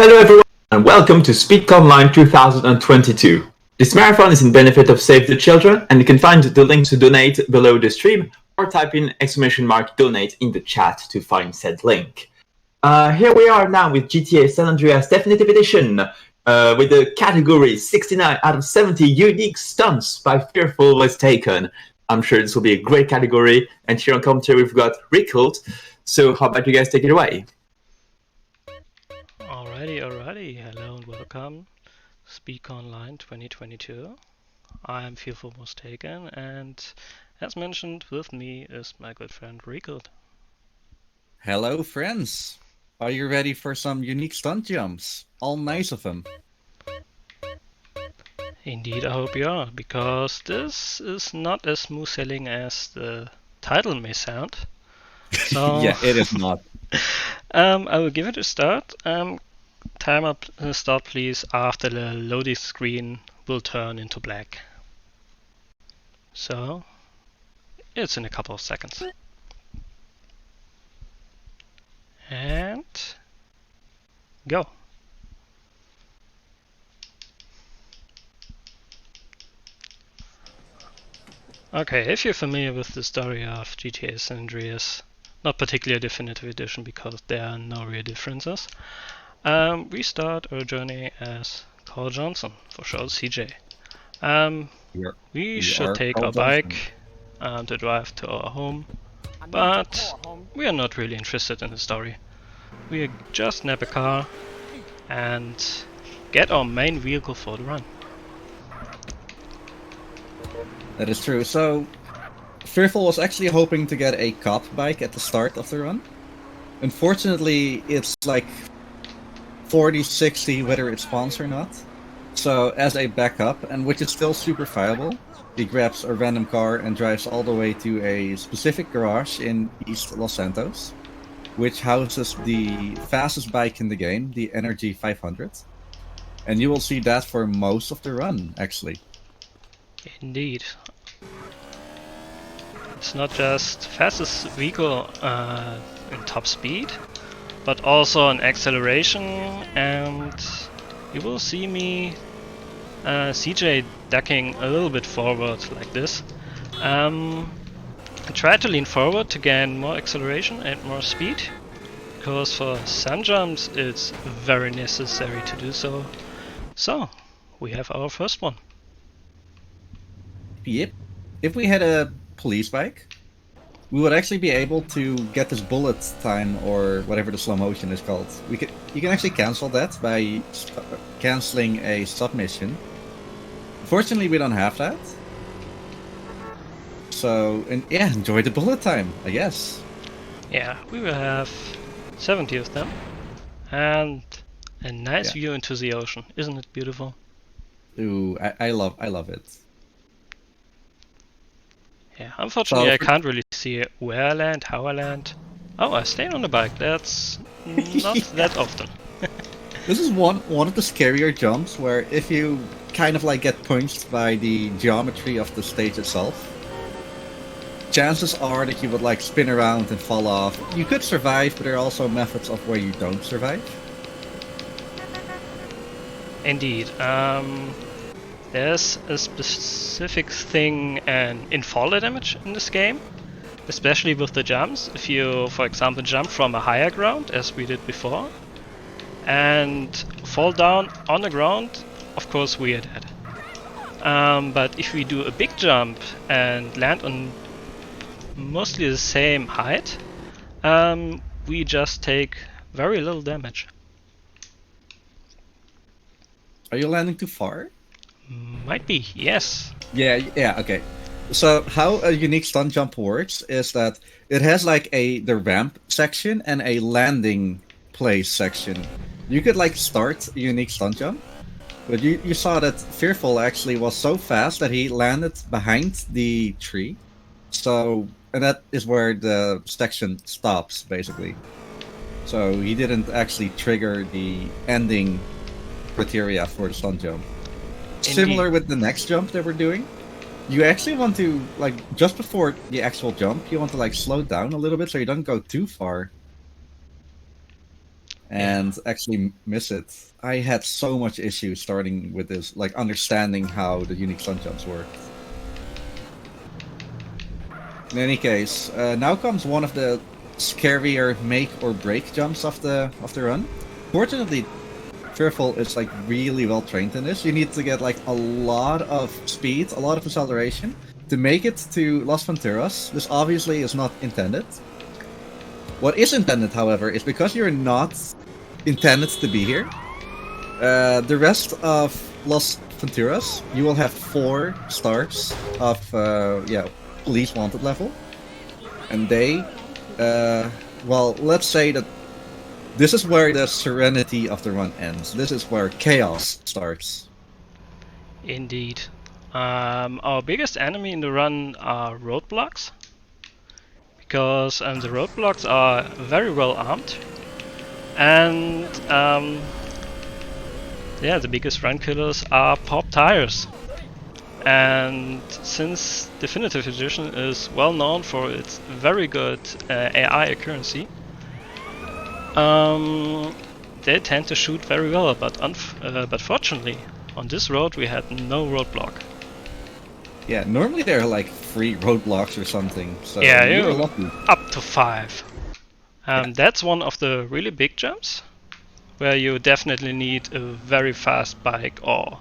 Hello everyone and welcome to SpeedConline 2022. This marathon is in benefit of Save the Children, and you can find the link to donate below the stream or type in !donate in the chat to find said link. Here we are now with GTA San Andreas Definitive Edition with the category 69 out of 70 unique stunts by Fearful was taken. I'm sure this will be a great category, and here on commentary we've got Rickhold. So how about you guys take it away? Alrighty, hello and welcome. SpeedConline 2022. I'm Fearful was taken, and as mentioned, with me is my good friend Rickhold. Hello friends! Are you ready for some unique stunt jumps? All nice of them. Indeed, I hope you are, because this is not as smooth sailing as the title may sound. So Yeah, it is not. I will give it a start. Time up start please after the loading screen will turn into black. So it's in a couple of seconds. And go. Okay, if you're familiar with the story of GTA San Andreas, not particularly a definitive edition because there are no real differences, we start our journey as Carl Johnson, for short CJ. We should take our bike to drive to our home, but we are not really interested in the story. We just nab a car and get our main vehicle for the run. That is true. So, Fearful was actually hoping to get a cop bike at the start of the run. Unfortunately, it's like 40-60 whether it spawns or not. So as a backup, and which is still super viable, he grabs a random car and drives all the way to a specific garage in East Los Santos, which houses the fastest bike in the game, the Energy 500. And you will see that for most of the run, actually. Indeed. It's not just fastest vehicle in top speed, but also an acceleration, and you will see me CJ ducking a little bit forward like this. I try to lean forward to gain more acceleration and more speed, because for some jumps it's very necessary to do so. So, we have our first one. Yep. If we had a police bike, we would actually be able to get this bullet time, or whatever the slow motion is called. You can actually cancel that by canceling a submission. Fortunately, we don't have that. So, and yeah, enjoy the bullet time, I guess. Yeah, we will have 70 of them, and a nice view into the ocean. Isn't it beautiful? Ooh, I love it. Yeah, unfortunately I can't really see where I land, how I land. Oh, I stayed on the bike. That's not that often. This is one of the scarier jumps where if you kind of like get punched by the geometry of the stage itself, chances are that you would like spin around and fall off. You could survive, but there are also methods of where you don't survive. Indeed. There's a specific thing in fall damage in this game, especially with the jumps. If you, for example, jump from a higher ground, as we did before, and fall down on the ground, of course we are dead. But if we do a big jump and land on mostly the same height, we just take very little damage. Are you landing too far? Might be, yes. Yeah, okay. So how a unique stunt jump works is that it has like the ramp section and a landing place section. You could like start a unique stunt jump, but you saw that Fearful actually was so fast that he landed behind the tree. So, and that is where the section stops, basically. So he didn't actually trigger the ending criteria for the stunt jump. Similar with the next jump that we're doing, you actually want to, like, just before the actual jump, you want to like slow down a little bit so you don't go too far. and actually miss it. I had so much issue starting with this, like understanding how the unique stunt jumps work. In any case, now comes one of the scarier make or break jumps of the run. Fortunately, Fearful is like really well trained in this. You need to get like a lot of speed, a lot of acceleration to make it to Las Venturas. This obviously is not intended. What is intended, however, is because you're not intended to be here. The rest of Las Venturas, you will have 4 stars of police wanted level, and they, well, let's say that this is where the serenity of the run ends. This is where chaos starts. Indeed. Our biggest enemy in the run are roadblocks, because the roadblocks are very well armed, and yeah, the biggest run killers are pop tires. And since Definitive Edition is well known for its very good AI accuracy, they tend to shoot very well, but fortunately, on this road we had no roadblock. Yeah, normally there are like 3 roadblocks or something, so Yeah, you're you lucky. up to 5. That's one of the really big jumps, where you definitely need a very fast bike or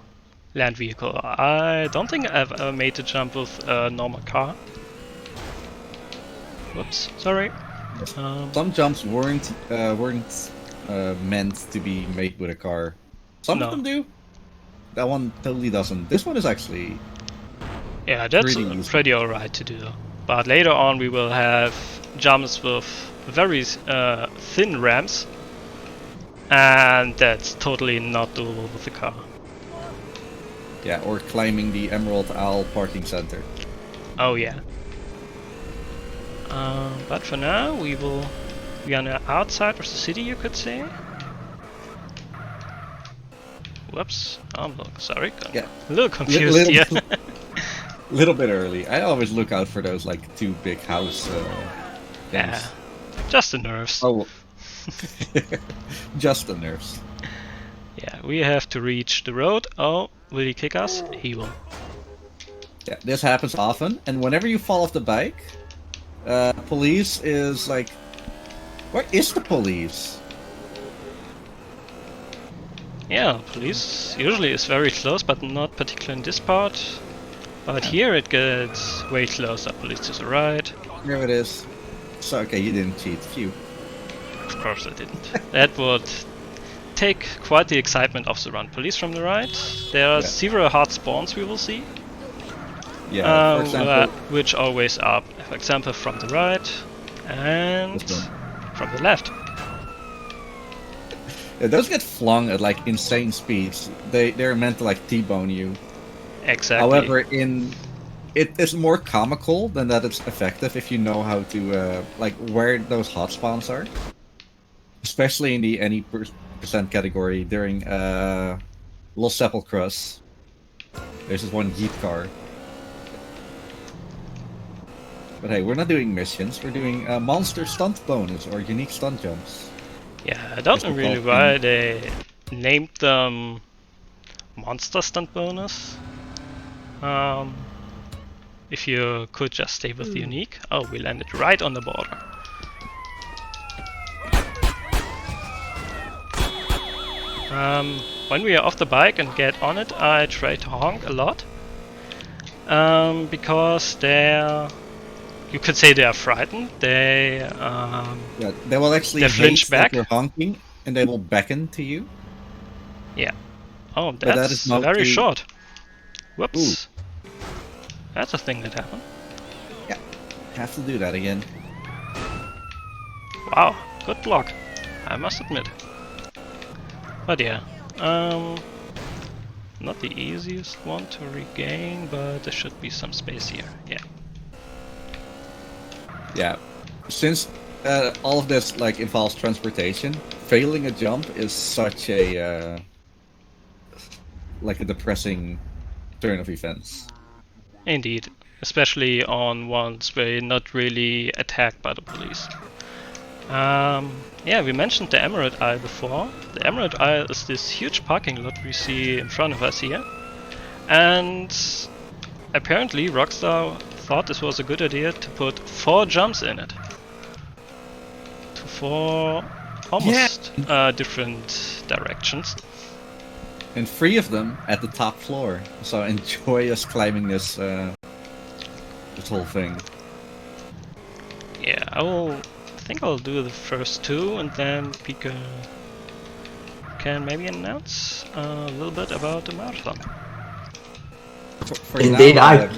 land vehicle. I don't think I've ever made the jump with a normal car. Whoops, sorry. Some jumps weren't meant to be made with a car. Some No. of them do. That one totally doesn't. This one is actually Yeah, that's pretty pretty, easy. alright to do. But later on we will have jumps with very thin ramps, and that's totally not doable with the car. Yeah, or climbing the Emerald Owl parking center. Oh yeah. But for now we are on the outside of the city, you could say. Whoops, I'm sorry, Yeah. a little confused Little, here. little bit early. I always look out for those like 2 big house Yeah, things. just the nerves. Oh, just the nerves. Yeah, we have to reach the road. Oh, will he kick us? He will. Yeah, this happens often, and whenever you fall off the bike, police is like, where is the police? Yeah, police usually is very close, but not particularly in this part. But here it gets way closer. Police to the right. Here it is. So okay, you didn't cheat. Phew. Of course I didn't. That would take quite the excitement off the run. Police from the right. There are several hard spawns we will see. Yeah, for example, which always are, for example, from the right and this one. from the left. Yeah, those get flung at like insane speeds. They're meant to like T-bone you. Exactly. However, it is more comical than that it's effective if you know how to like where those hot spawns are, especially in the any percent category during Los Sepulcros. There's this one Jeep car. But hey, we're not doing missions. We're doing monster stunt bonus or unique stunt jumps. Yeah, I don't know really why they named them monster stunt bonus. If you could just stay with the unique. Oh, we landed right on the border. When we are off the bike and get on it, I try to honk a lot. Because you could say they are frightened. They they will actually they flinch hate back. that you're honking, and they will beckon to you. Yeah. Oh, that that's is not very too- short. Whoops. That's a thing that happened. Yeah, have to do that again. Wow, good block, I must admit. But yeah, not the easiest one to regain, but there should be some space here. Yeah. Yeah, since all of this like involves transportation, failing a jump is such a like a depressing turn of events. Indeed, especially on ones where you're not really attacked by the police. Yeah, we mentioned the Emerald Isle before. The Emerald Isle is this huge parking lot we see in front of us here. And apparently Rockstar thought this was a good idea to put 4 jumps in it. To 4 almost different directions. And 3 of them at the top floor. So enjoy us climbing this whole thing. Yeah, I think I'll do the first 2 and then Pika can maybe announce a little bit about the marathon. For Indeed, now,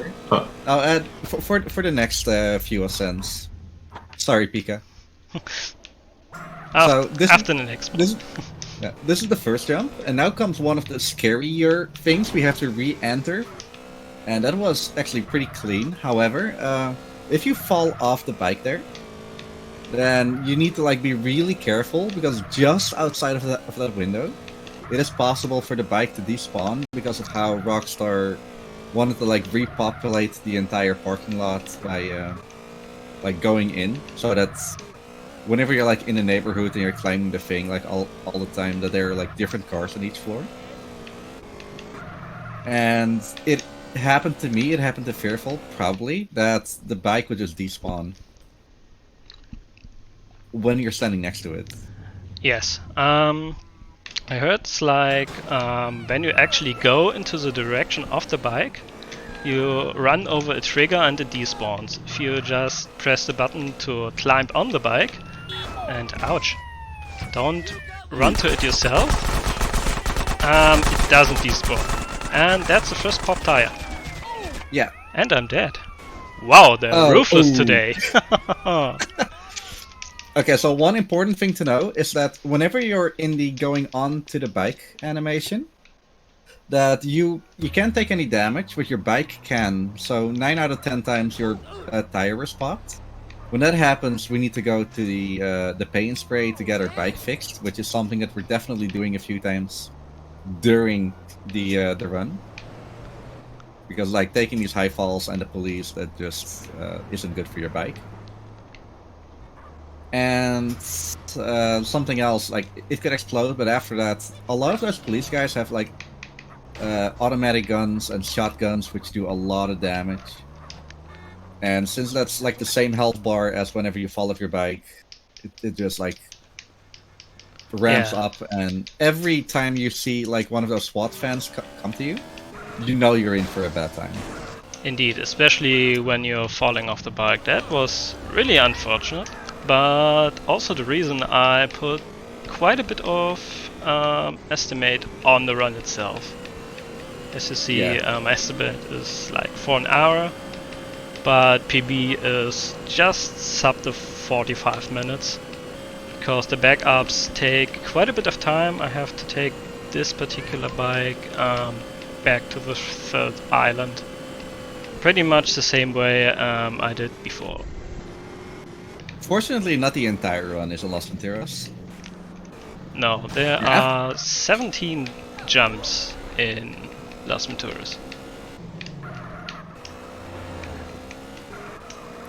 I'll add for the next few ascents. Sorry, Pika. So this after the next one. This is the first jump, and now comes one of the scarier things we have to re-enter. And that was actually pretty clean. However, if you fall off the bike there, then you need to like be really careful, because just outside of that window, it is possible for the bike to despawn because of how Rockstar wanted to like repopulate the entire parking lot by like going in, so that whenever you're like in the neighborhood and you're climbing the thing like all the time, that there are like different cars on each floor. And it happened to me, it happened to Fearful probably, that the bike would just despawn when you're standing next to it. Yes. I heard it's like when you actually go into the direction of the bike, you run over a trigger and it despawns. If you just press the button to climb on the bike, and ouch, don't run to it yourself, it doesn't despawn. And that's the first pop tire. Yeah. And I'm dead. Wow, they're ruthless today. Okay, so one important thing to know is that whenever you're in the going on to the bike animation, that you can't take any damage, but your bike can. So 9 out of 10 times your tire is popped. When that happens, we need to go to the paint spray to get our bike fixed, which is something that we're definitely doing a few times during the run. Because like taking these high falls and the police, that just isn't good for your bike. And something else, like it could explode, but after that, a lot of those police guys have like automatic guns and shotguns, which do a lot of damage. And since that's like the same health bar as whenever you fall off your bike, it just like ramps up, and every time you see like one of those SWAT fans come to you, you know you're in for a bad time. Indeed, especially when you're falling off the bike. That was really unfortunate, but also the reason I put quite a bit of estimate on the run itself. As you see, my estimate is like for an hour, but PB is just sub the 45 minutes, because the backups take quite a bit of time. I have to take this particular bike back to the 3rd island, pretty much the same way I did before. Fortunately, not the entire run is a Los Venturas. No, there are 17 jumps in Las Venturas.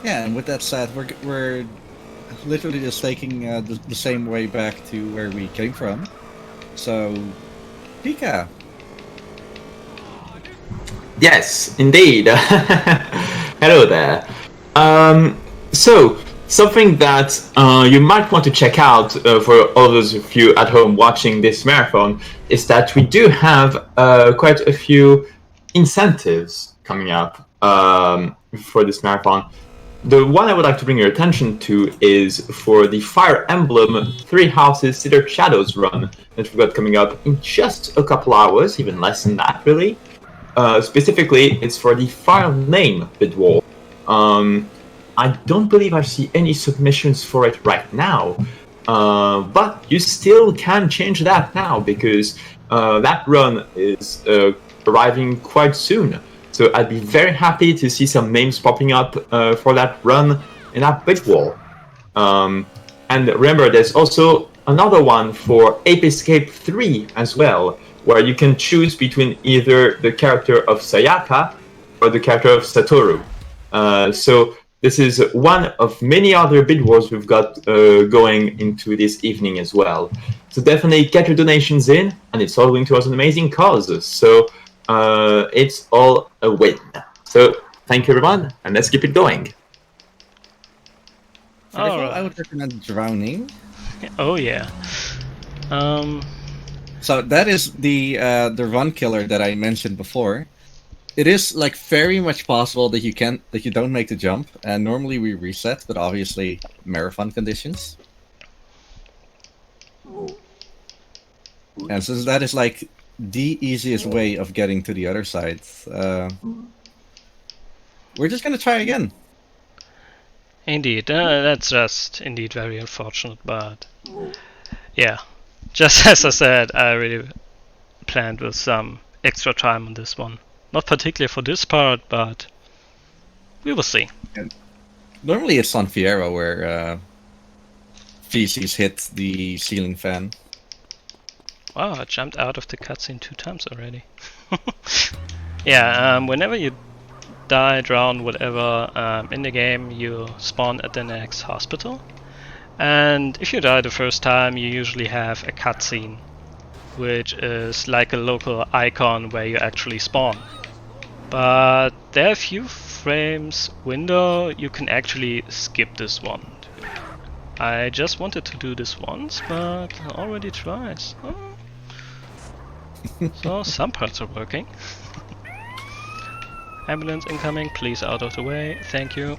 Yeah, and with that said, we're literally just taking the same way back to where we came from. So, Pika. Yes, indeed. Hello there. So, something that you might want to check out for all those of you at home watching this marathon is that we do have quite a few incentives coming up for this marathon. The one I would like to bring your attention to is for the Fire Emblem Three Houses Cedar Shadows run that we've got coming up in just a couple hours, even less than that, really. Specifically, it's for the Fire Name bid wall. I don't believe I see any submissions for it right now, but you still can change that now, because that run is arriving quite soon. So I'd be very happy to see some names popping up for that run in that big wall. And remember, there's also another one for Ape Escape 3 as well, where you can choose between either the character of Sayaka or the character of Satoru. So This is one of many other bid wars we've got going into this evening as well. So definitely get your donations in, and it's all going towards an amazing cause. So it's all a win. So thank you, everyone, and let's keep it going. First of all, I would recommend Drowning. Oh yeah. So that is the run killer that I mentioned before. It is like very much possible that you don't make the jump, and normally we reset, but obviously marathon conditions. And since that is like the easiest way of getting to the other side, we're just gonna try again. Indeed, that's just indeed very unfortunate, but yeah, just as I said, I really planned with some extra time on this one. Not particularly for this part, but we will see. And normally it's on Fiero where feces hit the ceiling fan. Wow, I jumped out of the cutscene 2 times already. Yeah, whenever you die, drown, whatever, in the game, you spawn at the next hospital. And if you die the first time, you usually have a cutscene, which is like a local icon where you actually spawn. But there are a few frames window you can actually skip this one. I just wanted to do this once, but already twice. Oh. So some parts are working. Ambulance incoming, please out of the way, thank you.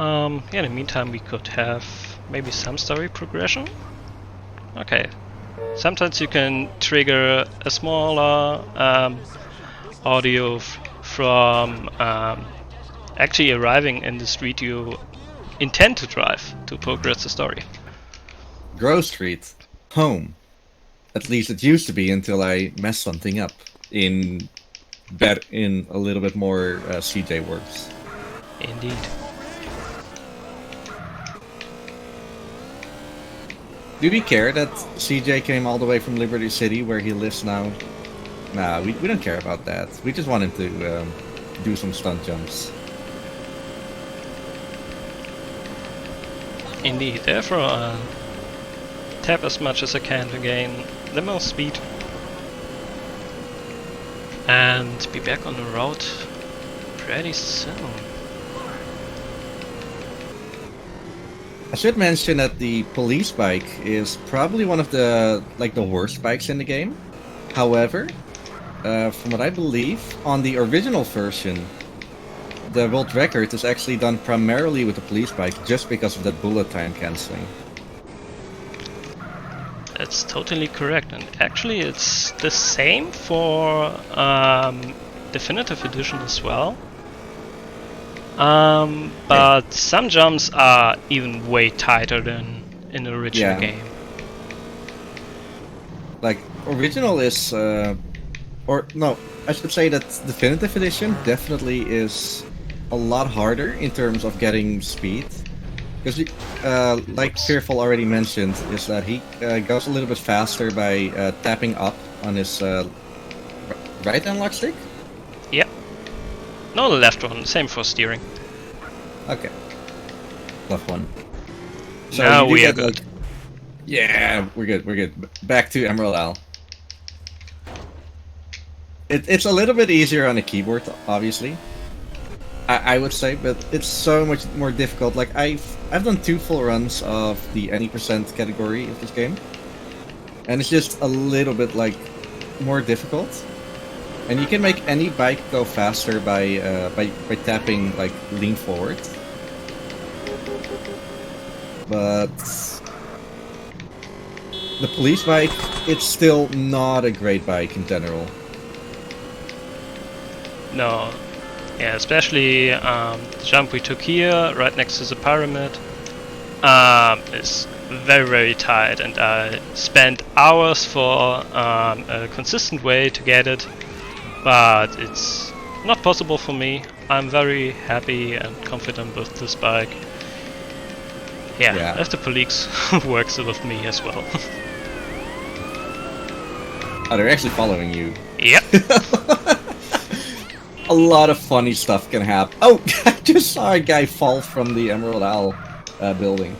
Yeah, in the meantime we could have maybe some story progression. Okay, sometimes you can trigger a smaller audio from actually arriving in the street you intend to drive to progress the story. Grove Street, home. At least it used to be until I messed something up in a little bit more CJ words. Indeed. Do we care that CJ came all the way from Liberty City where he lives now? Nah, we don't care about that. We just want him to do some stunt jumps. Indeed, therefore tap as much as I can to gain the most speed. And be back on the road pretty soon. I should mention that the police bike is probably one of the worst bikes in the game. However, from what I believe, on the original version, the world record is actually done primarily with the police bike just because of that bullet time cancelling. That's totally correct, and actually it's the same for Definitive Edition as well. But some jumps are even way tighter than in the original game. Like, original is, or no, I should say that Definitive Edition definitely is a lot harder in terms of getting speed. Because, like Fearful already mentioned, is that he goes a little bit faster by tapping up on his right analog stick? Yep. No, the left one, same for steering. Okay. Left one. So now we are good. Yeah, we're good. Back to Emerald Isle. It's a little bit easier on the keyboard, obviously. I would say, but it's so much more difficult. Like, I've done 2 full runs of the any % category of this game, and it's just a little bit like more difficult. And you can make any bike go faster by tapping like lean forward. But the police bike, it's still not a great bike in general. No. Yeah, especially the jump we took here, right next to the pyramid, is very, very tight, and I spent hours for a consistent way to get it, but it's not possible for me. I'm very happy and confident with this bike. Yeah. If the police works with me as well. Oh, they're actually following you. Yep. a lot of funny stuff can happen. Oh, I just saw a guy fall from the Emerald Owl building.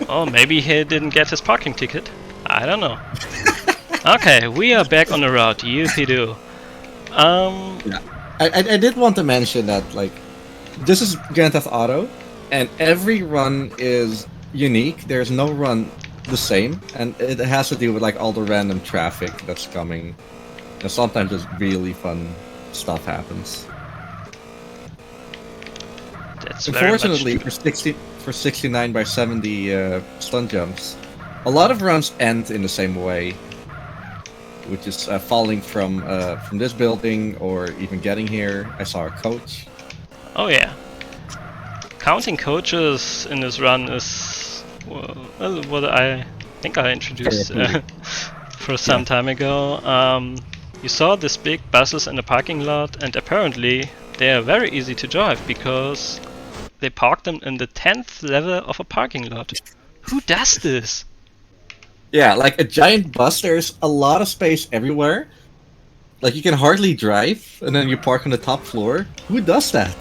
Oh, maybe he didn't get his parking ticket. I don't know. Okay, we are back on the road. Yippee-doo. Yeah. I did want to mention that, like, this is Grand Theft Auto, and every run is unique. There's no run the same, and it has to do with, like, all the random traffic that's coming. And sometimes just really fun stuff happens. That's very much Unfortunately, true. for 69 by 70 stunt jumps, a lot of runs end in the same way, which is falling from this building or even getting here. I saw a coach. Oh yeah. Counting coaches in this run is well, what I think I introduced for some time ago. You saw this big buses in the parking lot, and apparently they are very easy to drive because they park them in the 10th level of a parking lot. Who does this? Yeah, like a giant bus, there's a lot of space everywhere. Like, you can hardly drive, and then you park on the top floor. Who does that?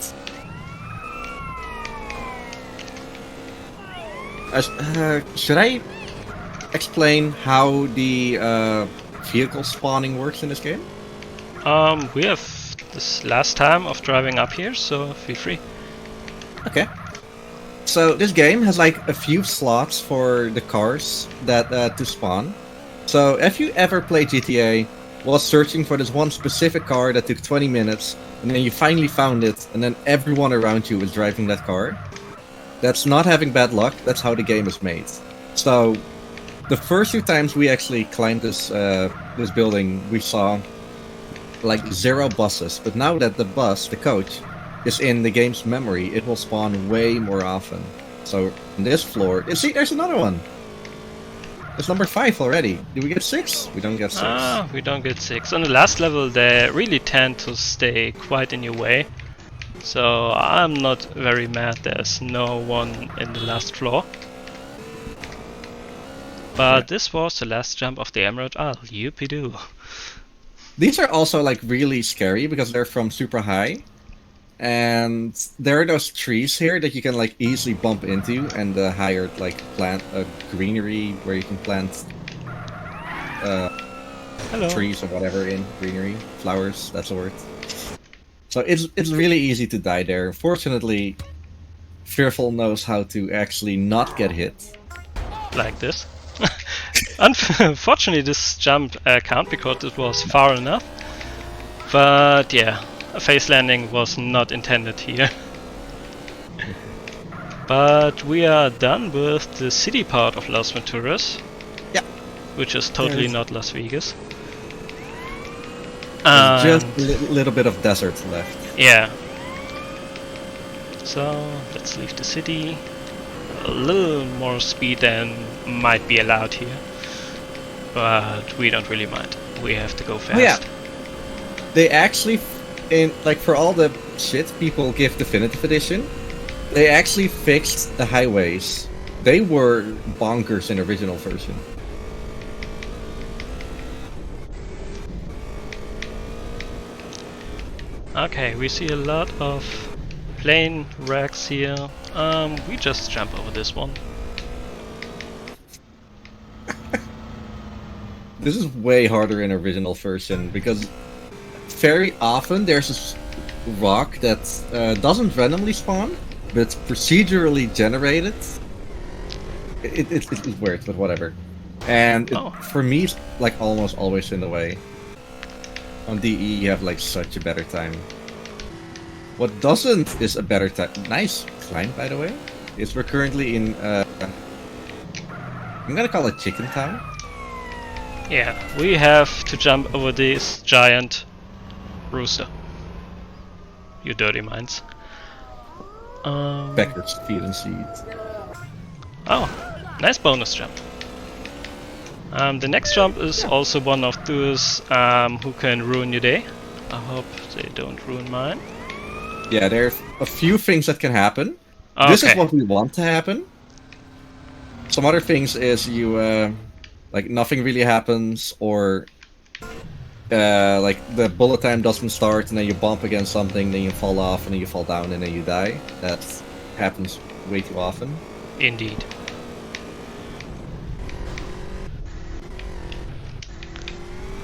Should I explain how the vehicle spawning works in this game? We have this last time of driving up here, so feel free. Okay. So this game has like a few slots for the cars that to spawn. So if you ever play GTA, was searching for this one specific car that took 20 minutes, and then you finally found it, and then everyone around you is driving that car, that's not having bad luck. That's how the game is made. So the first few times we actually climbed this building, we saw like 0 buses. But now that the coach, is in the game's memory, it will spawn way more often. So on this floor, see, there's another one. It's number 5 already. Do we get 6? We don't get 6. Ah, we don't get 6. On the last level, they really tend to stay quite in your way. So I'm not very mad there's no one in the last floor. But this was the last jump of the Emerald Isle. Yippee-doo. These are also like really scary because they're from super high. And there are those trees here that you can like easily bump into, and the higher like plant greenery where you can plant Hello. trees or whatever in greenery, flowers, that's the word. So it's really easy to die there. Fortunately, Fearful knows how to actually not get hit. Like this. Unfortunately, this jump can't because it was far enough. But yeah, a face landing was not intended here. But we are done with the city part of Las Venturas. Yeah. Which is totally not Las Vegas. There's just a little bit of desert left. Yeah. So let's leave the city. A little more speed than might be allowed here. But we don't really mind. We have to go fast. Oh, yeah. They actually, for all the shit people give Definitive Edition, they actually fixed the highways. They were bonkers in original version. Okay, we see a lot of plane wrecks here. We just jump over this one. This is way harder in original version because very often there's this rock that doesn't randomly spawn, but it's procedurally generated. It's weird, but whatever. And for me, it's like almost always in the way. On DE, you have like such a better time. What doesn't is a better time. Nice climb, by the way. Is we're currently in. I'm gonna call it Chicken Town. Yeah, we have to jump over this giant rooster. You dirty minds. Backwards feet and seeds. Oh, nice bonus jump. The next jump is also one of those who can ruin your day. I hope they don't ruin mine. Yeah, there are a few things that can happen. Okay. This is what we want to happen. Some other things is you, like nothing really happens, or like the bullet time doesn't start, and then you bump against something, then you fall off, and then you fall down, and then you die. That happens way too often. Indeed.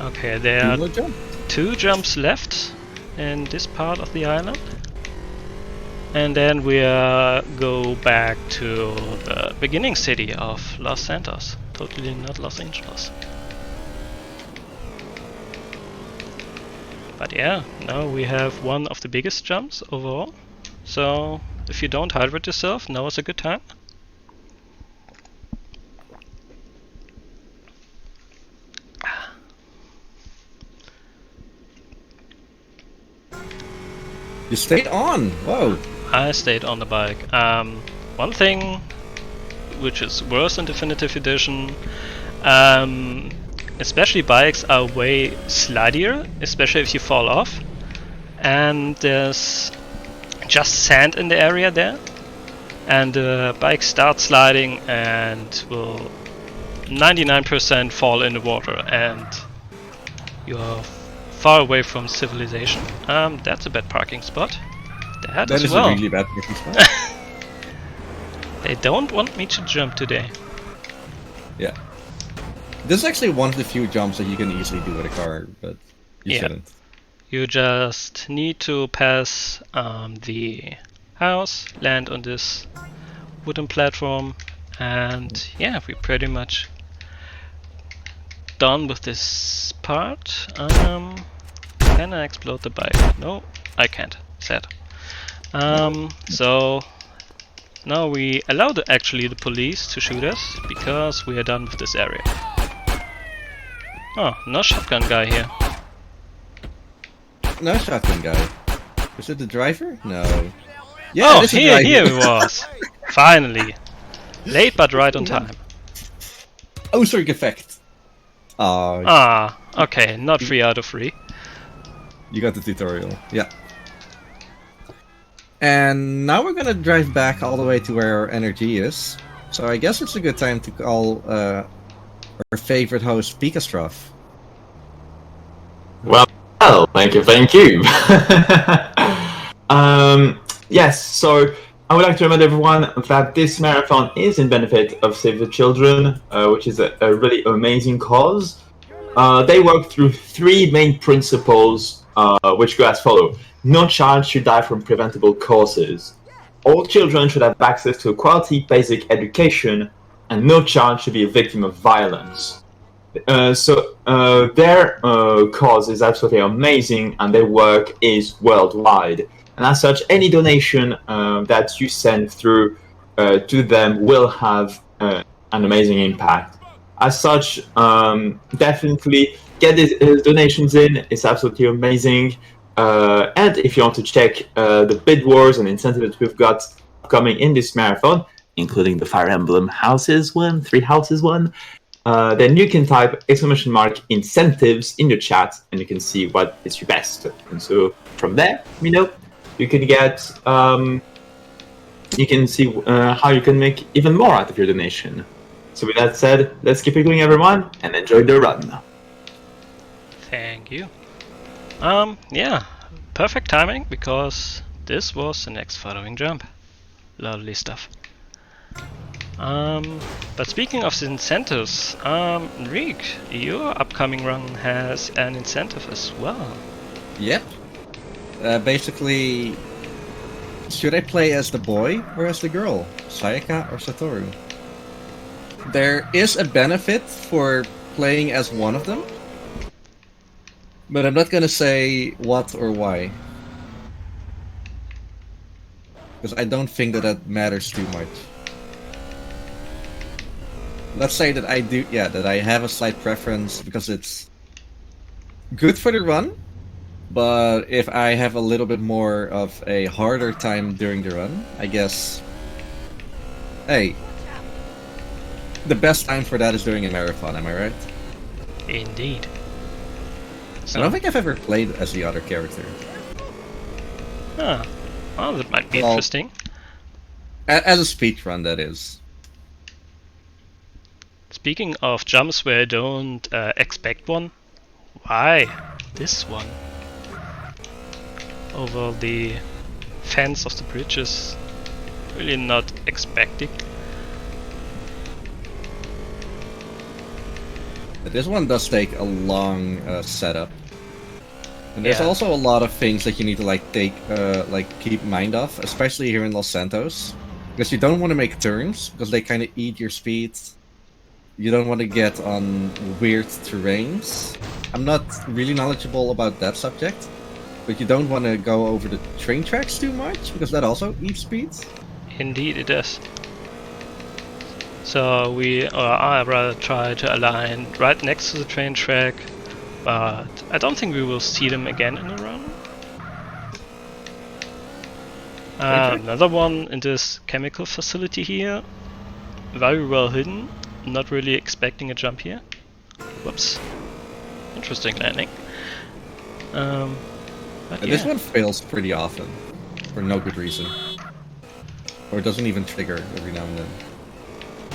Okay, there are Jump. 2 jumps left in this part of the island. And then we go back to the beginning city of Los Santos. Totally not Los Angeles. But yeah, now we have one of the biggest jumps overall. So if you don't hydrate yourself, now is a good time. You stayed on. Whoa. I stayed on the bike. One thing which is worse in Definitive Edition, especially bikes are way slidier, especially if you fall off. And there's just sand in the area there. And the bike starts sliding and will 99% fall in the water, and you're far away from civilization. That's a bad parking spot. That as is well. a really bad parking spot. They don't want me to jump today. Yeah. This is actually one of the few jumps that you can easily do with a car, but you shouldn't. You just need to pass the house, land on this wooden platform, and yeah, we're pretty much done with this part. Can I explode the bike? No, I can't. Sad. So now we allow actually the police to shoot us because we are done with this area. Oh, no shotgun guy here. No shotgun guy. Was it the driver? No. Yeah, Oh, it is the here driver. he was. Finally. Late but right on time. Oh, sorry, effect. Oh, Ah, okay, not 3 out of 3. you got the tutorial. Yeah. And now we're gonna drive back all the way to where our energy is. So I guess it's a good time to call our favorite host, Pikastroph. Well, thank you. Yes, so I would like to remind everyone that this marathon is in benefit of Save the Children, which is a really amazing cause. They work through 3 main principles, which go as follow. No child should die from preventable causes. All children should have access to a quality basic education, and no child should be a victim of violence. So their cause is absolutely amazing, and their work is worldwide. And as such, any donation that you send through to them will have an amazing impact. As such, definitely get these donations in. It's absolutely amazing. And if you want to check the bid wars and incentives that we've got coming in this marathon, including the Fire Emblem Houses one, 3 Houses one, then you can type !incentives in the chat, and you can see what is your best. And so from there, you can get, you can see how you can make even more out of your donation. So with that said, let's keep it going, everyone, and enjoy the run. Thank you. Yeah, perfect timing, because this was the next following jump. Lovely stuff. But speaking of the incentives, Reek, your upcoming run has an incentive as well. Yep. Basically, should I play as the boy or as the girl? Sayaka or Satoru? There is a benefit for playing as one of them, but I'm not gonna say what or why, because I don't think that matters too much. Let's say that I do, yeah, that I have a slight preference because it's good for the run, but if I have a little bit more of a harder time during the run, I guess, hey, the best time for that is during a marathon, am I right? Indeed. I don't think I've ever played as the other character. Ah, well, that might be Well, interesting. As a speedrun, that is. Speaking of jumps where I don't expect one, why? this one over the fence of the bridge is really not expecting. This one does take a long setup, and there's Yeah. also a lot of things that you need to keep mind of, especially here in Los Santos, because you don't want to make turns because they kind of eat your speed. You don't want to get on weird terrains. I'm not really knowledgeable about that subject, but you don't want to go over the train tracks too much because that also eats speed. Indeed it is. So I rather try to align right next to the train track, but I don't think we will see them again in a run. Another one in this chemical facility here, very well hidden, not really expecting a jump here. Whoops. Interesting landing. But This yeah. one fails pretty often, for no good reason. Or it doesn't even trigger every now and then.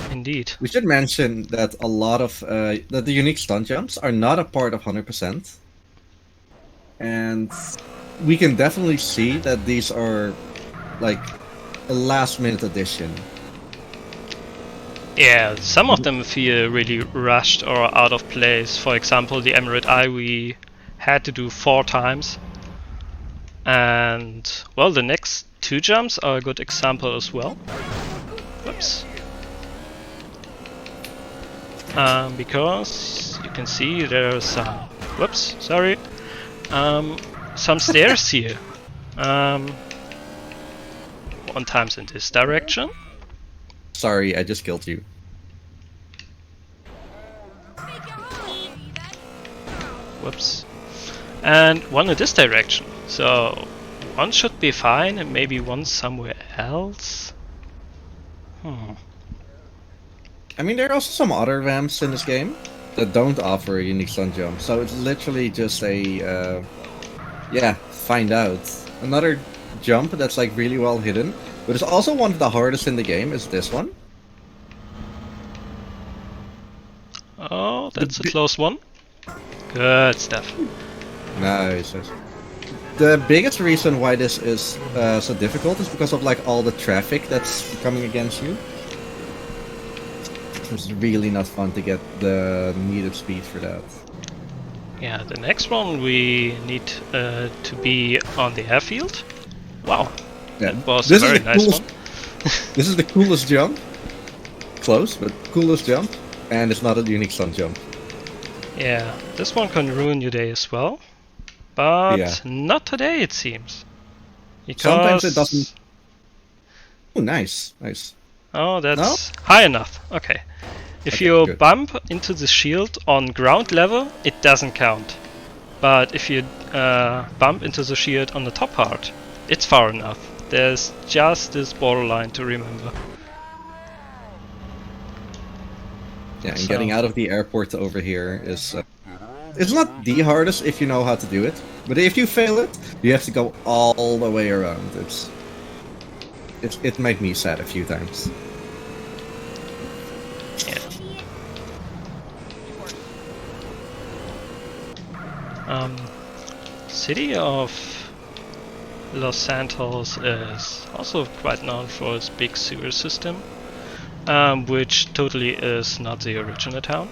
Indeed. We should mention that a lot of that the unique stunt jumps are not a part of 100%, and we can definitely see that these are like a last-minute addition. Yeah, some of them feel really rushed or out of place. For example, the Emirate Eye we had to do 4 times. And, well, the next 2 jumps are a good example as well. Whoops. Because you can see there are some... Whoops, sorry. Some stairs here. One time's in this direction. Sorry, I just killed you. Whoops. And one in this direction. So one should be fine and maybe one somewhere else. I mean, there are also some other ramps in this game that don't offer a unique stunt jump, so it's literally just a, find out. Another jump that's like really well hidden, but it's also one of the hardest in the game is this one. Oh, that's a close one. Good stuff. Nice. The biggest reason why this is so difficult is because of like all the traffic that's coming against you. It's really not fun to get the needed speed for that. Yeah, the next one we need to be on the airfield. Wow, Yeah, that was this a is very the nice coolest, one. This is the coolest jump. Close, but coolest jump. And it's not a unique stunt jump. Yeah, this one can ruin your day as well. But Yeah. not today, it seems. Because... Sometimes it doesn't. Oh, nice. Nice. Oh, that's high enough. Okay. If Okay, you good. bump into the shield on ground level, it doesn't count. But if you bump into the shield on the top part, it's far enough. There's just this borderline to remember. Yeah, and So- getting out of the airport to over here is... it's not the hardest if you know how to do it. But if you fail it, you have to go all the way around. It made me sad a few times. Yeah. City of Los Santos is also quite known for its big sewer system, which totally is not the original town.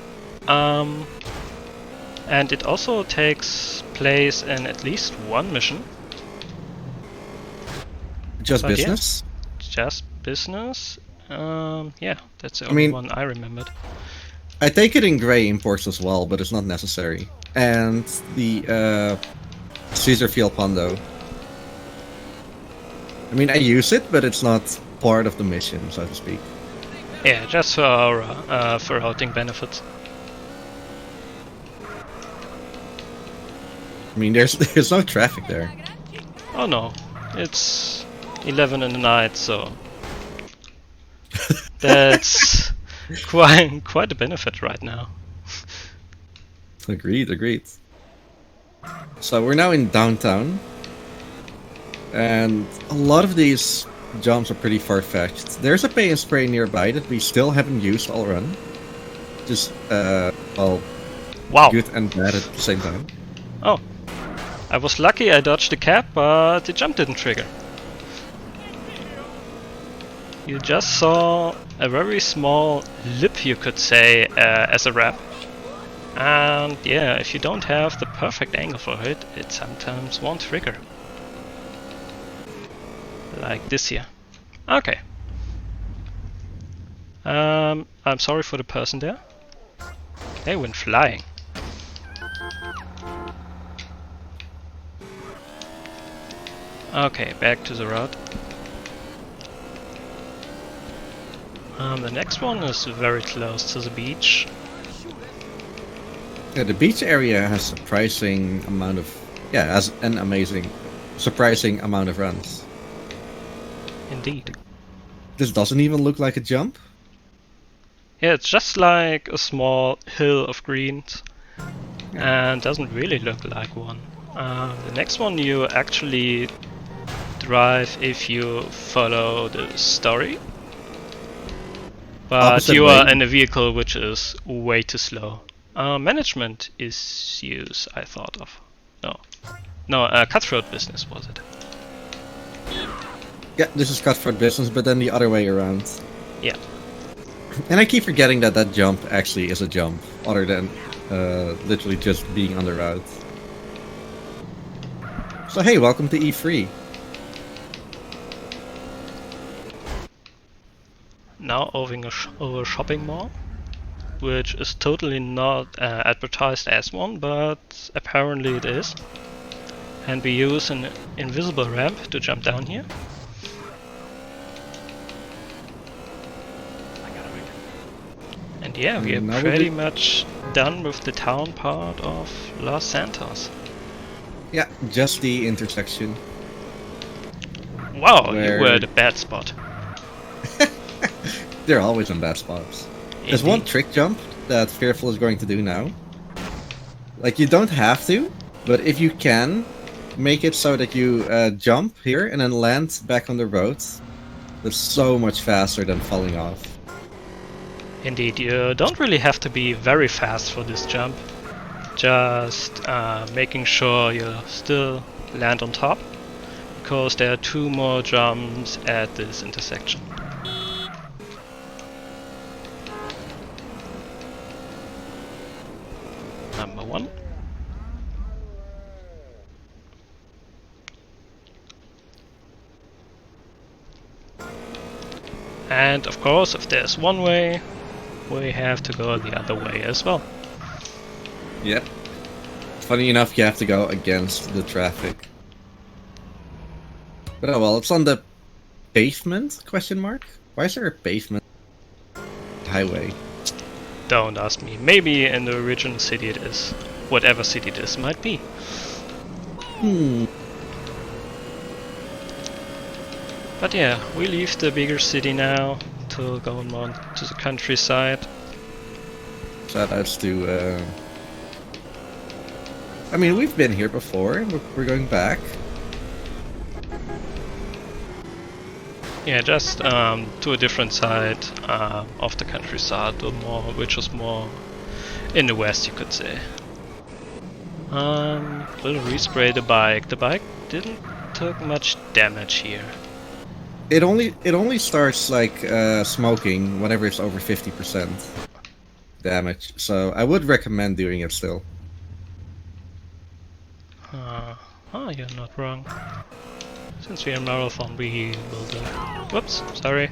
And it also takes place in at least one mission. Just But yeah. business? Just business. Yeah, that's the I only mean- one I remembered. I take it in gray imports as well, but it's not necessary. And the Caesar Field Pondo. I mean, I use it, but it's not part of the mission, so to speak. Yeah, just for our for outing benefits. I mean, there's no traffic there. Oh no, it's 11 in the night, so that's quite a benefit right now. Agreed. So we're now in downtown, and a lot of these jumps are pretty far-fetched. There's a pay and spray nearby that we still haven't used all run. Just well, Wow. good and bad at the same time. Oh, I was lucky I dodged the cap, but the jump didn't trigger. You just saw a very small lip, you could say, as a wrap. And yeah, if you don't have the perfect angle for it, it sometimes won't trigger. Like this here. Okay. I'm sorry for the person there. They went flying. Okay, back to the road. The next one is very close to the beach. Yeah, the beach area has surprising amount of has an amazing, surprising amount of runs. Indeed. This doesn't even look like a jump. Yeah, it's just like a small hill of greens, and doesn't really look like one. The next one you actually drive if you follow the story, but Opposite you are way. in a vehicle which is way too slow. Management issues, I thought of. No, cutthroat business was it? Yeah, this is Cutthroat Business, but then the other way around. Yeah. And I keep forgetting that that jump actually is a jump, other than literally just being on the route. So hey, welcome to E3. Now over a shopping mall, which is totally not advertised as one, but apparently it is. And we use an invisible ramp to jump down here. And yeah, we are Now pretty much done with the town part of Los Santos. Yeah, just the intersection. Wow, you Where- were at a bad spot. They're always in bad spots. There's one Indeed. trick jump that Fearful is going to do now. Like, you don't have to, but if you can, make it so that you jump here and then land back on the road. That's so much faster than falling off. Indeed, you don't really have to be very fast for this jump. Just making sure you still land on top, because there are 2 more jumps at this intersection. Number 1. And of course, if there's one way, we have to go the other way as well. Yep. Funny enough, you have to go against the traffic. But oh well, it's on the pavement, question mark? Why is there a pavement highway? Don't ask me. Maybe in the original city it is. Whatever city this might be. But yeah, we leave the bigger city now to go on to the countryside. Shoutouts to, I mean, we've been here before, we're going back. Yeah, just to a different side of the countryside, which is more in the west, you could say. We'll respray the bike. The bike didn't take much damage here. It only starts like smoking whenever it's over 50% damage, so I would recommend doing it still. Oh, you're not wrong. Since we are marathon, we will do. Whoops, sorry.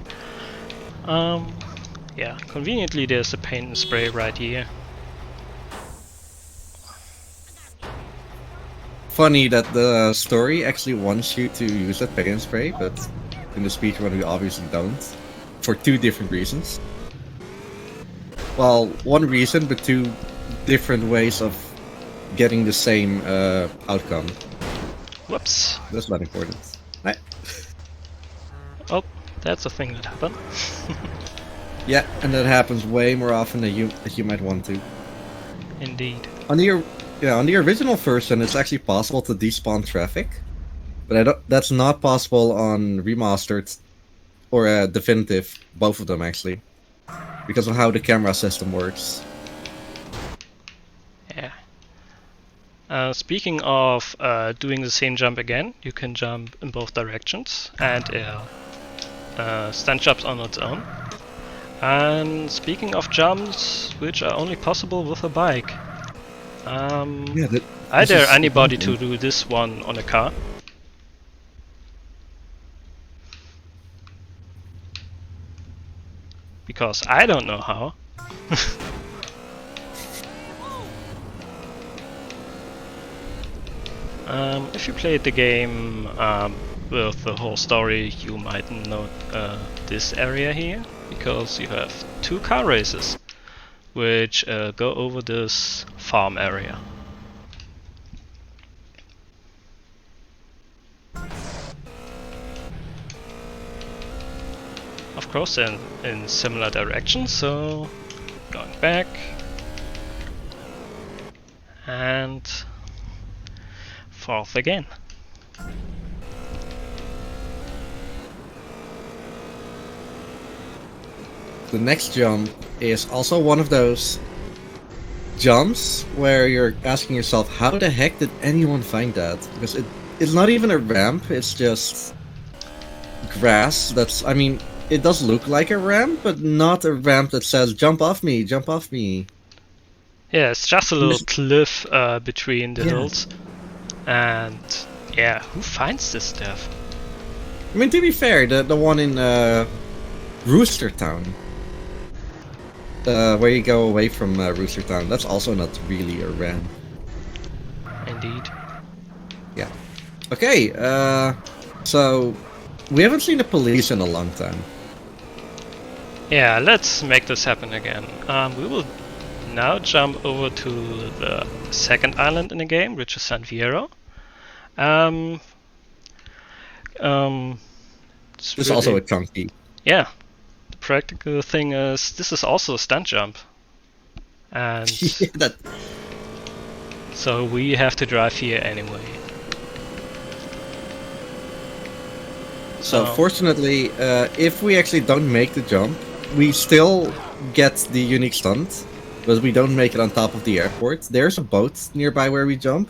Yeah, conveniently there's a paint and spray right here. Funny that the story actually wants you to use that paint and spray, but in the speedrun we obviously don't. For 2 different reasons. Well, one reason, but 2 different ways of getting the same outcome. Whoops. That's not important. Right. Oh, that's a thing that happened. Yeah, and that happens way more often than you might want to. Indeed. On the original version, it's actually possible to despawn traffic, but that's not possible on remastered or definitive, both of them actually, because of how the camera system works. Yeah. Speaking of doing the same jump again, you can jump in both directions, and stunt jumps on its own. And speaking of jumps, which are only possible with a bike, I dare anybody to do this one on a car. Because I don't know how. If you played the game with the whole story, you might know this area here, because you have 2 car races which go over this farm area. Of course, in similar directions, so going back and forth again. The next jump is also one of those jumps where you're asking yourself, how the heck did anyone find that? Because it's not even a ramp, it's just grass that's, I mean, it does look like a ramp, but not a ramp that says, jump off me, jump off me. Yeah, it's just a little cliff between the hills. And yeah, who finds this stuff? I mean, to be fair, the one in Rooster Town, where you go away from Rooster Town, that's also not really a ramp. Indeed. Yeah. Okay, so we haven't seen the police in a long time. Yeah, let's make this happen again. We will now jump over to the second island in the game, which is San Fierro. It's really, also a chunky. Yeah. The practical thing is, this is also a stunt jump. And yeah, so we have to drive here anyway. So fortunately, if we actually don't make the jump, we still get the unique stunt, but we don't make it on top of the airport. There's a boat nearby where we jump.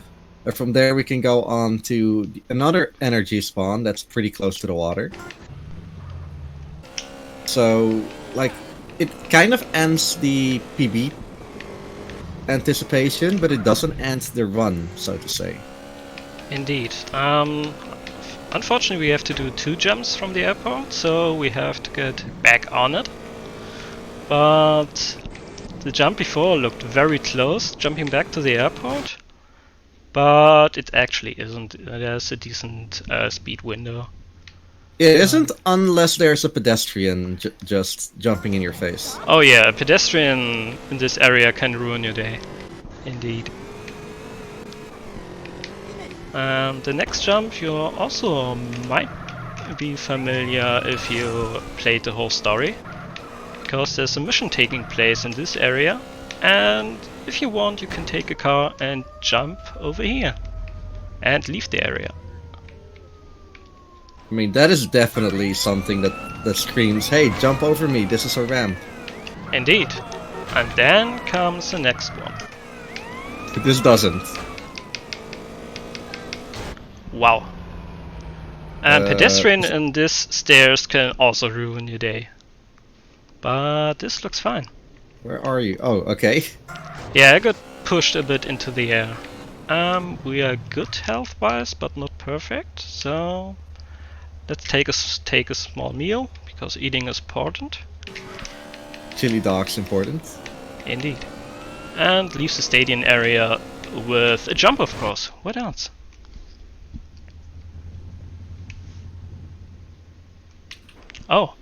From there we can go on to another energy spawn that's pretty close to the water. So, like, it kind of ends the PB anticipation, but it doesn't end the run, so to say. Indeed. Unfortunately, we have to do 2 jumps from the airport, so we have to get back on it. But the jump before looked very close, jumping back to the airport. But it actually isn't. There's a decent speed window. It isn't unless there's a pedestrian just jumping in your face. Oh yeah, a pedestrian in this area can ruin your day. Indeed. The next jump you also might be familiar if you played the whole story, because there's a mission taking place in this area, and if you want you can take a car and jump over here and leave the area. I mean, that is definitely something that screams, hey, jump over me, this is a ramp. Indeed. And then comes the next one. This doesn't. Wow. And pedestrian in this stairs can also ruin your day. But this looks fine. Where are you? Oh, okay. Yeah, I got pushed a bit into the air. We are good health-wise, but not perfect, so let's take a small meal, because eating is important. Chili dog's important. Indeed. And leave the stadium area with a jump, of course. What else? Oh.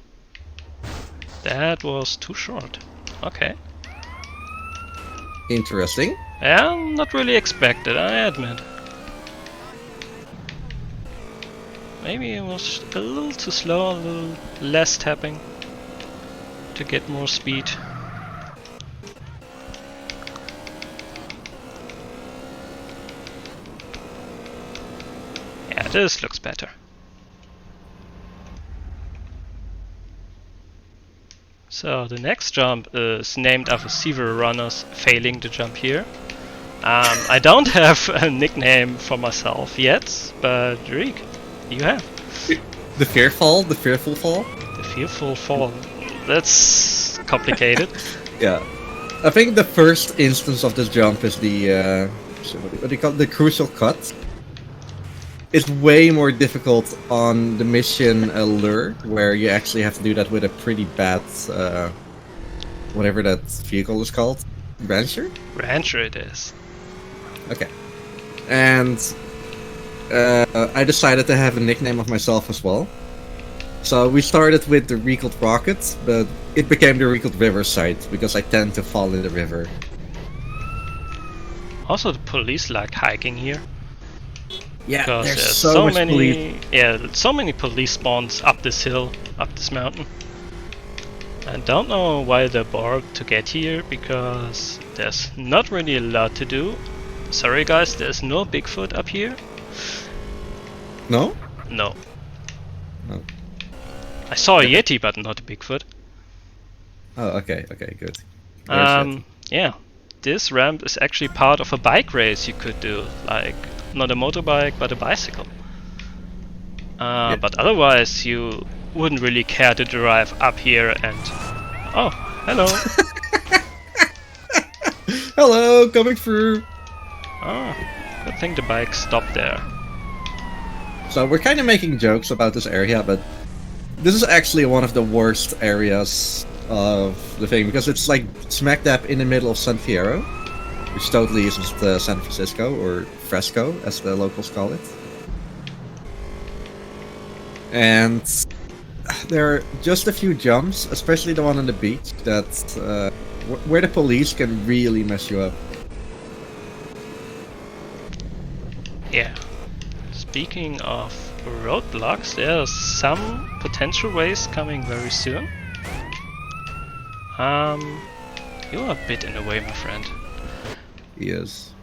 That was too short. Okay. Interesting. Yeah, not really expected, I admit. Maybe it was a little too slow, a little less tapping to get more speed. Yeah, this looks better. So the next jump is named after several runners failing to jump here. I don't have a nickname for myself yet, but Rick, you have. The fearful fall. The Fearful Fall. That's complicated. Yeah, I think the first instance of this jump is the what do you call it? The crucial cut. It's way more difficult on the mission Lure, where you actually have to do that with a pretty bad, whatever that vehicle is called, Rancher. Rancher it is. Okay, and I decided to have a nickname of myself as well. So we started with the Recalled Rocket, but it became the Recalled Riverside because I tend to fall in the river. Also, the police like hiking here. Yeah, Because there's there's so so much many, police. so many police spawns up this hill, up this mountain. I don't know why they borrowed to get here, because there's not really a lot to do. Sorry guys, there's no Bigfoot up here. No? No. No. I saw a Yeti, but not a Bigfoot. Oh, okay, good. There's it. Yeah, this ramp is actually part of a bike race you could do, like not a motorbike but a bicycle. But otherwise you wouldn't really care to drive up here and... Oh, hello! Hello, coming through. Oh, good thing the bike stopped there. So we're kind of making jokes about this area, but this is actually one of the worst areas of the thing, because it's like smack dab in the middle of San Fierro, which totally isn't San Francisco, or Fresco, as the locals call it. And there are just a few jumps, especially the one on the beach, that where the police can really mess you up. Yeah. Speaking of roadblocks, there's some potential ways coming very soon. You are a bit in the way, my friend. He is.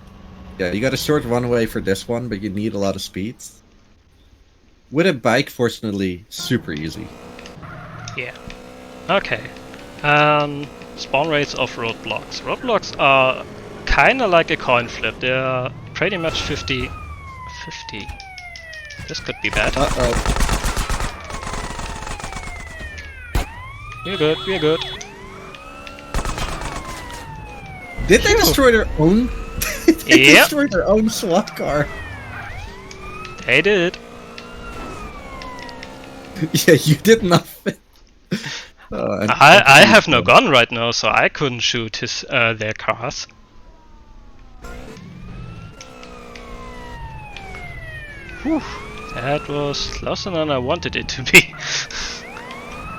Yeah, you got a short runway for this one, but you need a lot of speed. With a bike, fortunately, super easy. Yeah. Okay. Spawn rates of roadblocks. Roadblocks are kinda like a coin flip. They're pretty much 50-50. This could be bad. Uh-oh. We're good, we're good. Did they destroy their own? They Yep. destroyed their own SWAT car. They did. Yeah, you did nothing. And I have no gun right now, so I couldn't shoot their cars. Whew, that was closer than I wanted it to be.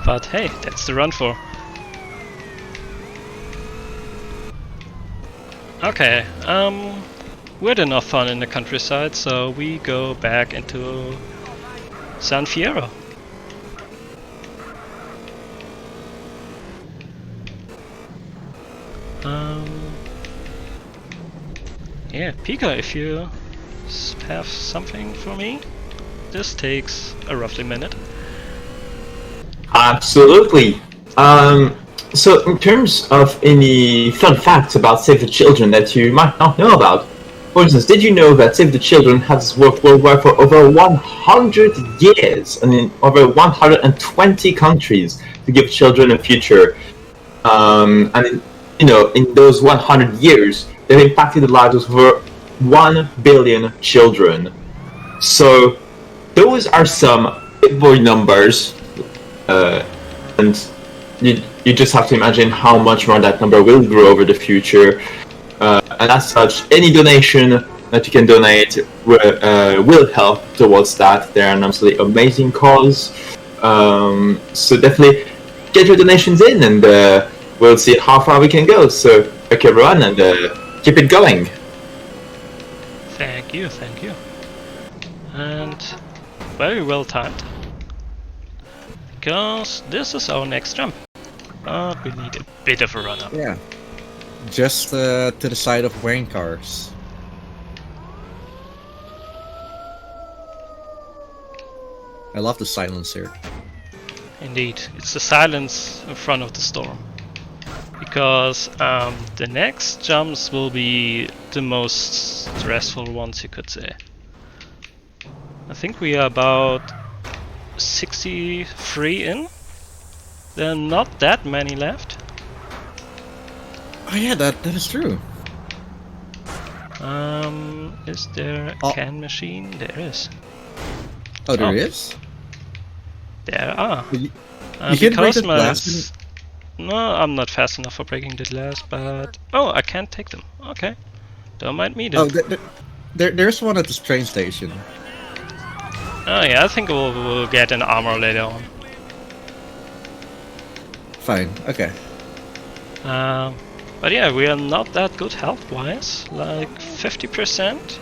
But hey, that's the run for. Okay, we had enough fun in the countryside, so we go back into San Fierro. Yeah, Pika, if you have something for me, this takes a roughly minute. Absolutely. So in terms of any fun facts about Save the Children that you might not know about, for instance, did you know that Save the Children has worked worldwide for over 100 years and in over 120 countries to give children a future? And in those 100 years, they've impacted the lives of over 1 billion children. So those are some big boy numbers, and you just have to imagine how much more that number will grow over the future. And as such, any donation that you can donate will help towards that. They're an absolutely amazing cause. So definitely get your donations in, and we'll see how far we can go. So thank you everyone, and keep it going. Thank you, thank you. And very well timed. Because this is our next jump. But we need a bit of a run up. Yeah. Just to the side of Wayne cars. I love the silence here. Indeed, it's the silence in front of the storm. We because the next jumps will be the most stressful ones, you could say. I think we are about 63 in. There are not that many left. Oh yeah, that is true. Is there a can machine? There is. Oh, there is? There are. You can break Because the my glass. no, I'm not fast enough for breaking the glass, but oh, I can't take them. Okay, don't mind me then. Oh, there's one at the train station. Oh yeah, I think we'll get an armor later on. Fine. Okay. But yeah, we are not that good health-wise, like 50%.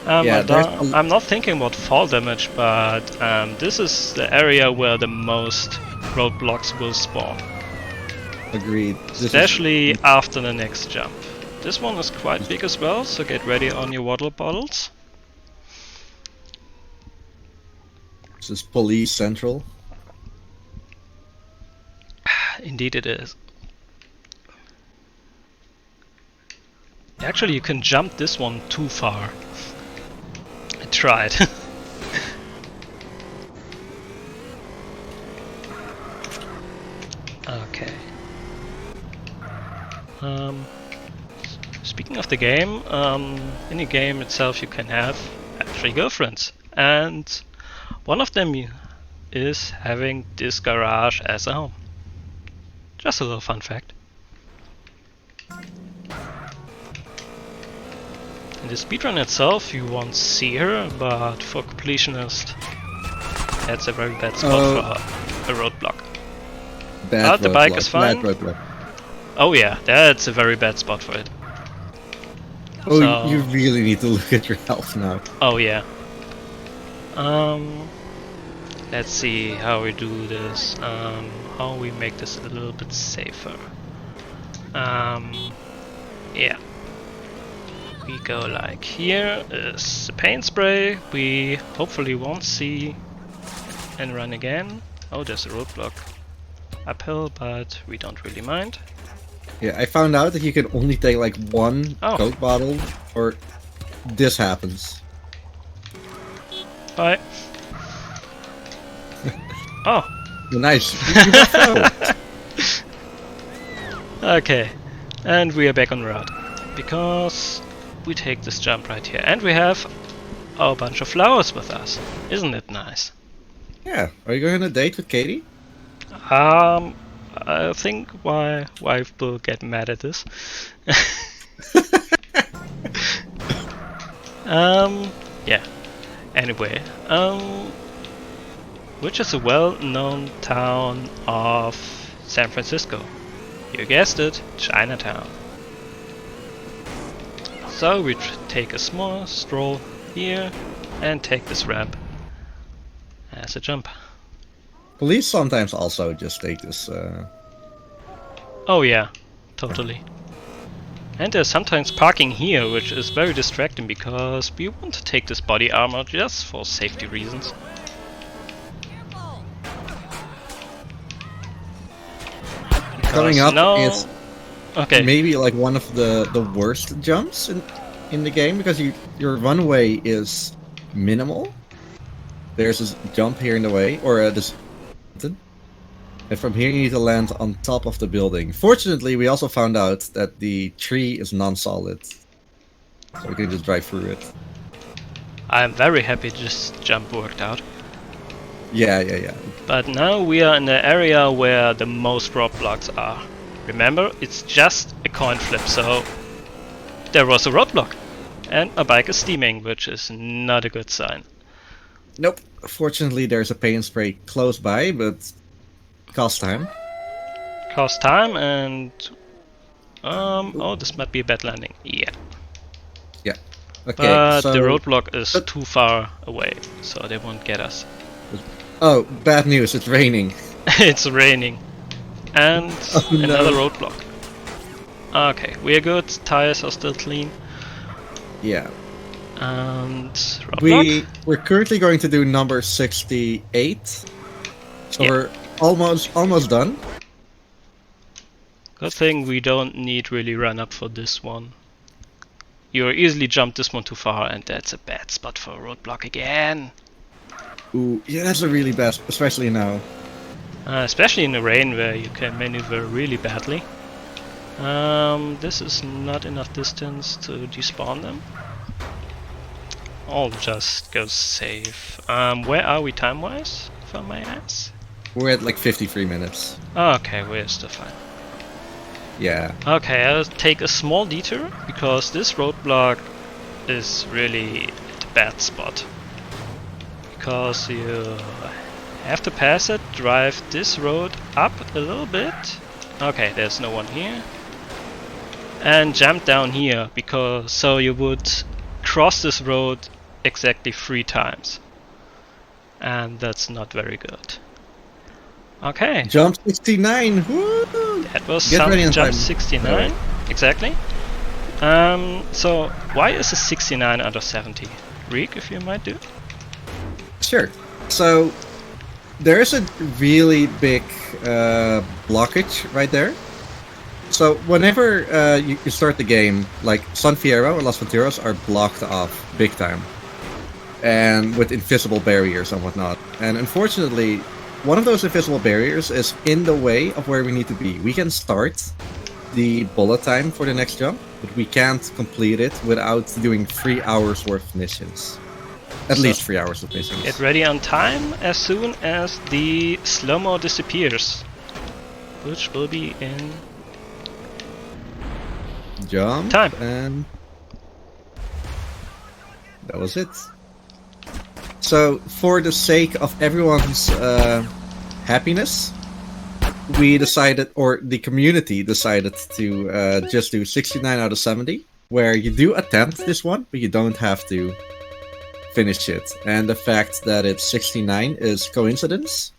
Yeah, I'm not thinking about fall damage, but this is the area where the most roadblocks will spawn. Agreed. Especially after the next jump. This one is quite big as well, so get ready on your water bottles. This is Police Central. Indeed it is. Actually, you can jump this one too far. I tried. Okay. Speaking of the game, in the game itself you can have 3 girlfriends, and one of them is having this garage as a home. Just a little fun fact. In the speedrun itself you won't see her, but for completionist that's a very bad spot for a roadblock. Bad the bike is fine. Bad roadblock. Oh yeah, that's a very bad spot for it. Oh, So- you really need to look at your health now. Oh yeah. Let's see how we do this. How we make this a little bit safer. Yeah. We go like here is the paint spray. We hopefully won't see and run again. Oh, there's a roadblock uphill, but we don't really mind. Yeah, I found out that you can only take like one Oh. Coke bottle, or this happens. Bye. Oh, Nice. You got through. okay. And we are back on route. Because we take this jump right here. And we have a bunch of flowers with us. Isn't it nice? Yeah. Are you going on a date with Katie? I think my wife will get mad at this. Yeah. Anyway, which is a well-known town of San Francisco? You guessed it, Chinatown. So we take a small stroll here and take this ramp as a jump. Police sometimes also just take this. Oh yeah, totally. And there's sometimes parking here, which is very distracting because we want to take this body armor just for safety reasons. Coming up no... is Okay. maybe like one of the worst jumps in the game, because your runway is minimal. There's this jump here in the way, or this mountain. And from here you need to land on top of the building. Fortunately, we also found out that the tree is non-solid, so we can just drive through it. I'm very happy this jump worked out. Yeah. But now we are in the area where the most roadblocks are. Remember, it's just a coin flip, so there was a roadblock. And my bike is steaming, which is not a good sign. Nope. Fortunately, there's a paint spray close by, but cost time. Cost time and... oh, this might be a bad landing. Yeah. Yeah. Okay, But so... the roadblock is too far away, so they won't get us. Oh, bad news, it's raining. It's raining. And Oh, no. another roadblock. Okay, we're good. Tires are still clean. Yeah. And roadblock. We're currently going to do number 68. So Yeah. we're almost done. Good thing we don't need really run up for this one. You easily jump this one too far, and that's a bad spot for a roadblock again. Ooh, yeah, that's a really bad, especially now. Especially in the rain where you can maneuver really badly. This is not enough distance to despawn them. I'll just go safe. Where are we time-wise, if I may ask? We're at like 53 minutes. Okay, we're still fine. Yeah. Okay, I'll take a small detour, because this roadblock is really at a bad spot. Because you have to pass it, drive this road up a little bit. Okay, there's no one here. And jump down here, because so you would cross this road exactly 3 times. And that's not very good. Okay. Jump 69! Woo! That was Get ready some in jump time. 69. Alright. Exactly. So why is a 69 out of 70? Reek, if you might do. Sure. So, there's a really big blockage right there. So, whenever you start the game, like San Fierro or Las Venturas are blocked off big time. And with invisible barriers and whatnot. And unfortunately, one of those invisible barriers is in the way of where we need to be. We can start the bullet time for the next jump, but we can't complete it without doing 3 hours worth of missions. At least 3 hours of missions. Get ready on time as soon as the slow-mo disappears. Which will be in Jump. time. And that was it. So, for the sake of everyone's happiness, we decided, or the community decided to just do 69 out of 70, where you do attempt this one, but you don't have to finish it. And the fact that it's 69 is coincidence.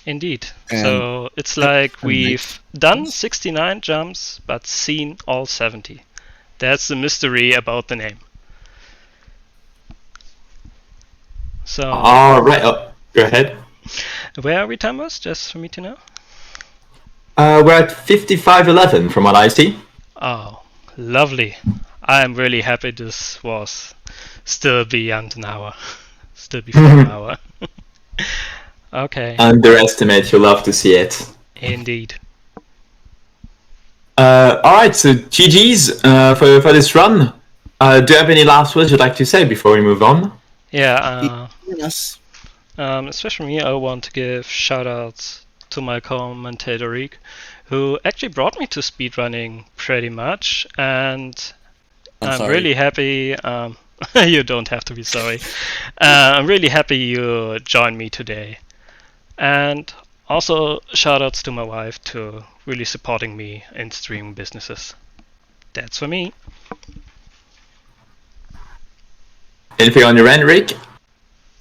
Indeed. And- So it's like and we've done 69 jumps, but seen all 70. That's the mystery about the name. So, Alright, go ahead. where are we, Thomas? Just for me to know. We're at 55:11 from what I see. Oh, lovely. I'm really happy this was still beyond an hour. Still before an hour. Okay, Underestimate, you love to see it. indeed. Alright, so GG's for this run. Do you have any last words you'd like to say before we move on? Yeah, Yes. especially me, I want to give shoutouts to my commentator Rick, who actually brought me to speedrunning pretty much, and I'm sorry. really happy. You don't have to be sorry. I'm really happy you joined me today, and also shoutouts to my wife to really supporting me in streaming businesses. That's for me. Anything on your end, Rick?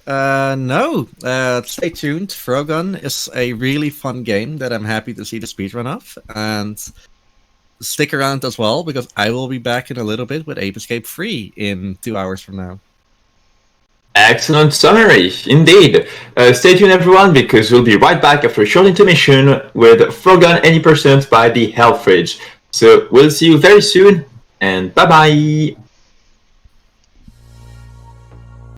No. Stay tuned. Frogun is a really fun game that I'm happy to see the speedrun of. And stick around as well, because I will be back in a little bit with Ape Escape 3 in 2 hours from now. Excellent summary, indeed. Stay tuned, everyone, because we'll be right back after a short intermission with Frogun Any Percent by the Health Fridge. So we'll see you very soon, and bye-bye!